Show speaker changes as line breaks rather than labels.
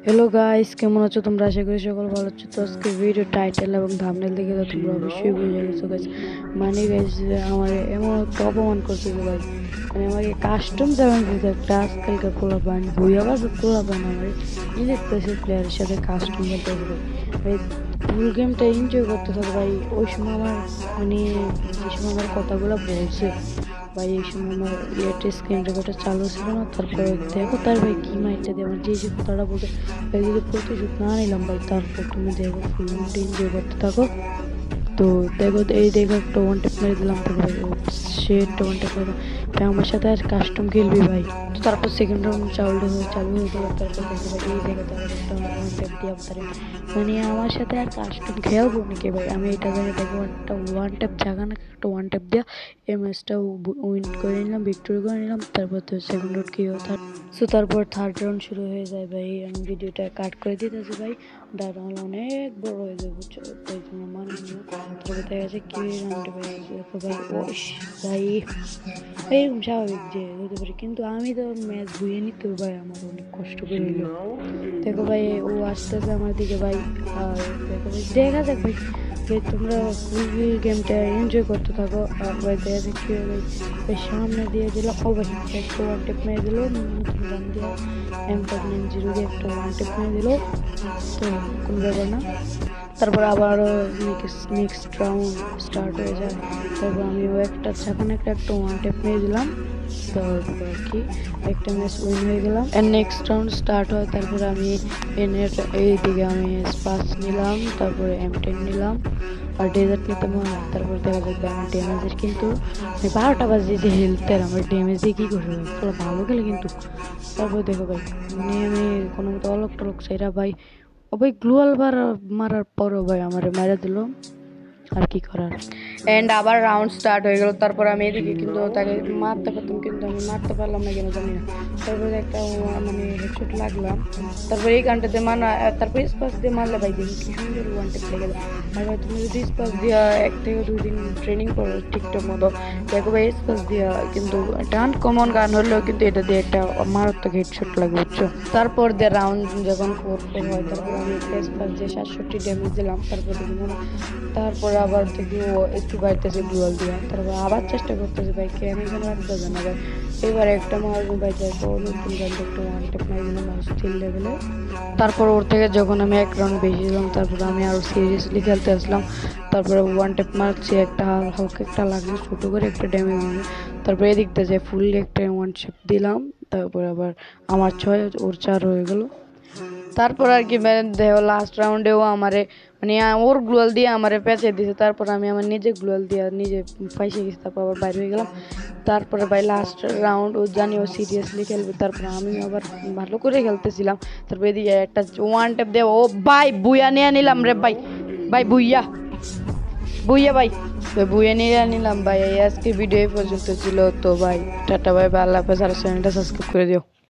Hello guys, কেমন আছো তোমরা? আশা করি সকল ভালো আছো। তো আজকে ভিডিও টাইটেল এবং থাম্বনেল দেখে তো তোমরা অবশ্যই বুঝে গেছো গাইস। মানে গাইস আমার এমন একটা অপমান করছে যে ভাই, মানে আমাকে কাস্টম যেমন দিতে একটা আজকালকার পোলাপান বই আবার পোলাপান আমার ইলেকট্রিসিটি প্লেয়ারের সাথে কাস্টম খেলতে হবে ভাই। ফুল গেমটা এনজয় করতে থাকো ভাই। ওই সময় আমার মানে যে সময় আমার কথাগুলো বলছে ভাই, এই সময় আমার স্ক্রিন রেকর্ডটা চালু ছিল না। তারপরে দেখো তার ভাই কি মাইটটা দিয়ে আমার যে কথাটা বলতে ভাই, যদি প্রতিশোধ না নিলাম ভাই, তারপর তুমি দেখো ফুল এনজয় করতে থাকো। তো দেখো এই দেখো একটা ওয়ান টেপ মেরে দিলাম তো ভাই, ও সে একটা ওয়ান টেপ মেরে ভাই আমার সাথে আর কাস্টম খেলবি ভাই। তো তারপর সেকেন্ড রাউন্ড চালু হয়ে গেল। তারপর দেখো ভাই এই দেখো তারপর একটা ওয়ান টেপ দিয়ে তারে মানে আমার সাথে আর কাস্টম খেলবো নাকি ভাই। আমি এটা জায়গায় দেখো একটা ওয়ান টেপ জায়গা না একটা ওয়ান টেপ দিয়ে এই ম্যাচটা উইন করে নিলাম, ভিক্টোরি করে নিলাম। তারপর তো সেকেন্ড রাউন্ড কি তার সো তারপর থার্ড রাউন্ড শুরু হয়ে যায় ভাই। আমি ভিডিওটা কাট করে দিতেছি ভাই, ডাউন অনেক বড় হয়ে যাবে বুঝছো, তাই জন্য মানুষ তবে দেখা গেছে কি রাউন্ডে ভাই দেখো ভাই ওস ভাই এরকম স্বাভাবিক যে হতে পারে, কিন্তু আমি তো ম্যাচ ধুয়ে নিতে ভাই আমার অনেক কষ্ট করে হইলো। দেখো ভাই ও আসতেছে আমার দিকে ভাই, আর দেখো ভাই দেখা যাক ভাই ভাই তোমরা ফুল গেমটা এনজয় করতে থাকো। আর ভাই দেখা যাক কি ভাই সামনে দিয়ে দিল, ও ভাই একটা ওয়ান টেপ মেরে দিল নতুন গান দিয়ে M590 দিয়ে একটা ওয়ান টেপ মেরে দিল। তো কোনো ব্যাপার না। তারপর আবারও নেক্সট রাউন্ড স্টার্ট হয়ে যায়। তারপর আমিও একটা সেখানে একটা ওয়ান টেপ নিয়ে দিলাম। তারপর আর কি একটা ম্যাচ উইন হয়ে গেলাম। এর নেক্সট রাউন্ড স্টার্ট হয়। তারপরে আমি এইদিকে আমি স্পাস নিলাম, তারপরে M10 নিলাম আর ডেজার্ট নিতে মনে হয়। তারপর দেখা যাবে আমার ড্যামেজের কিন্তু 12টা বাজে যে হেলথের আমার ড্যামেজ দিয়ে কী করবে ভাই, পুরো ভালো খেলে কিন্তু। তারপর দেখো ভাই মানে আমি কোনো মতো অলক টলক সেরা ভাই, ও ভাই গ্লুয়াল মারার পরও ভাই আমার মেরে দিল, আর কি করার। এন্ড আবার রাউন্ড স্টার্ট হয়ে গেল। তারপর আমি এদিকে কিন্তু তাকে মারতে পারতাম, কিন্তু আমি মারতে পারলাম না কেন জানি না। তারপরে একটা মানে হেডশট লাগলাম। তারপর এই গানটাতে মানা, তারপর স্পাস দিয়ে মারলে ভাই দেখি কি সুন্দর ওয়ান টেপ লেগে যায়। আর ভাই তুমি যদি স্পাস দিয়া 1 থেকে 2 দিন ট্রেনিং করো ঠিকঠাক মতো, দেখো ভাই স্পাস দিয়া কিন্তু একটা আনকমন গান হলেও কিন্তু এটা দিয়ে একটা মারাত্মক হেডশট লাগে বুঝছো। তারপর দিয়ে রাউন্ড যখন 4-4 হয়, তারপর আমি স্পাস দিয়ে 67 ড্যামেজ দিলাম। তারপর দেখি মনে, তারপর আবার দেখি ও একটু বাইতেছে গ্লুয়াল দিয়া। তারপর আবার চেষ্টা করতেছে ভাই কেন যেন লাগতেছে না ভাই। এবার একটা মারবো ভাই, দেখো নতুন গান একটা ওয়ান টেপ মারি দিলাম স্টিল লেভেলে। তারপর ওর থেকে যখন আমি 1 রাউন্ড বেশি দিলাম, তারপর আমি আরও সিরিয়াসলি খেলতে আসলাম। তারপরে ওয়ান টেপ মারছি, একটা হালকা একটা লাগছে ছোটো করে একটা ড্যামেজ দিলাম। তারপরে এদিক দিয়ে যে ফুললি একটা ওয়ান শেপ দিলাম। তারপর আবার আমার 6 ওর 4 হয়ে গেল। তারপর আর কি দেহ লাস্ট রাউন্ডেও আমারে মানে ওর গ্লোয়াল দিয়ে আমারে পেঁচে দিয়েছে। তারপর আমি আমার নিজে গ্লোয়াল দিয়ে নিজে ফাইসে গেছি। তারপর আবার বাইরে হয়ে গেলাম। তারপরে ভাই লাস্ট রাউন্ড ও জানি ও সিরিয়াসলি খেলবে, তারপর আমি আবার ভালো করে খেলতেছিলাম। তারপর এদিকে একটা ওয়ান টেপ দিয়ে ও ভাই বুইয়া নিয়ে নিলাম রে ভাই, ভাই বুইয়া বুইয়া ভাই বুইয়া নিয়ে নিলাম ভাই। আজকে ভিডিও এই পর্যন্ত ছিল। তো ভাই টাটা বাই বাই, আল্লাহ হাফেজ। আর চ্যানেলটা সাবস্ক্রাইব করে দিও।